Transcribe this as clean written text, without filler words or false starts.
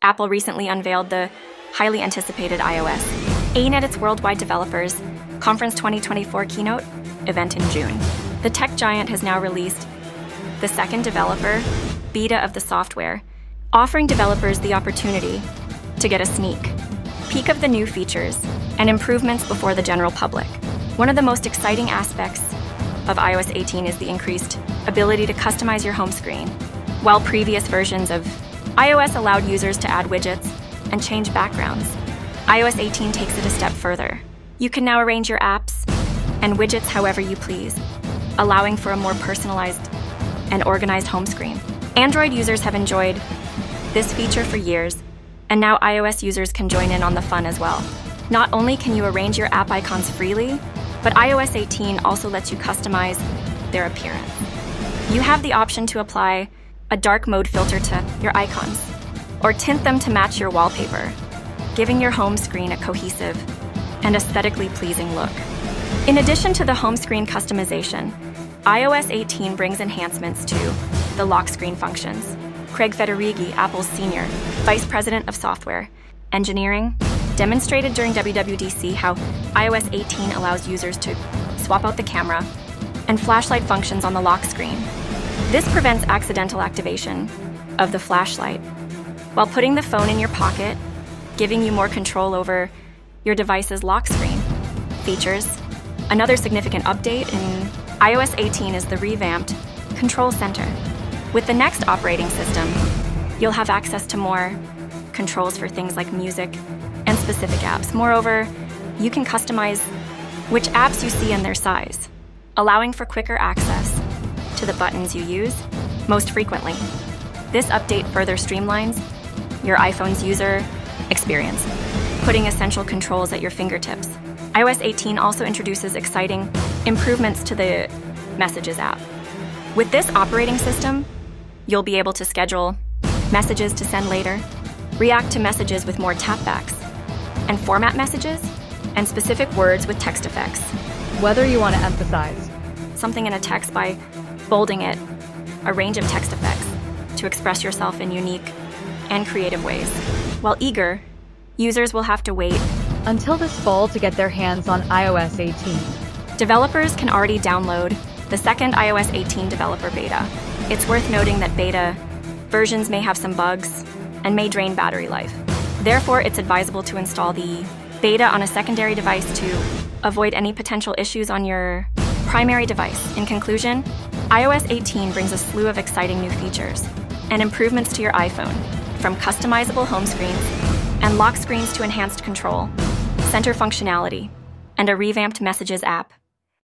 Apple recently unveiled the highly anticipated iOS, aimed at its worldwide developers Conference 2024 keynote event in June. The tech giant has now released the second developer beta of the software, offering developers the opportunity to get a sneak peek of the new features and improvements before the general public. One of the most exciting aspects of iOS 18 is the increased ability to customize your home screen. While previous versions of iOS allowed users to add widgets and change backgrounds, iOS 18 takes it a step further. You can now arrange your apps and widgets however you please, allowing for a more personalized and organized home screen. Android users have enjoyed this feature for years, and now iOS users can join in on the fun as well. Not only can you arrange your app icons freely, but iOS 18 also lets you customize their appearance. You have the option to apply a dark mode filter to your icons, or tint them to match your wallpaper, giving your home screen a cohesive and aesthetically pleasing look. In addition to the home screen customization, iOS 18 brings enhancements to the lock screen functions. Craig Federighi, Apple's Senior Vice President of Software Engineering, demonstrated during WWDC how iOS 18 allows users to swap out the camera and flashlight functions on the lock screen. This prevents accidental activation of the flashlight while putting the phone in your pocket, giving you more control over your device's lock screen features. Another significant update in iOS 18 is the revamped Control Center. With the next operating system, you'll have access to more controls for things like music and specific apps. Moreover, you can customize which apps you see and their size, allowing for quicker access to the buttons you use most frequently. This update further streamlines your iPhone's user experience, putting essential controls at your fingertips. iOS 18 also introduces exciting improvements to the Messages app. With this operating system, you'll be able to schedule messages to send later, react to messages with more tapbacks, and format messages and specific words with text effects. Whether you want to emphasize something in a text by bolding it, a range of text effects to express yourself in unique and creative ways. While eager, users will have to wait until this fall to get their hands on iOS 18. Developers can already download the second iOS 18 developer beta. It's worth noting that beta versions may have some bugs and may drain battery life. Therefore, it's advisable to install the beta on a secondary device to avoid any potential issues on your primary device. In conclusion, iOS 18 brings a slew of exciting new features and improvements to your iPhone, from customizable home screens and lock screens to enhanced control, center functionality, and a revamped Messages app.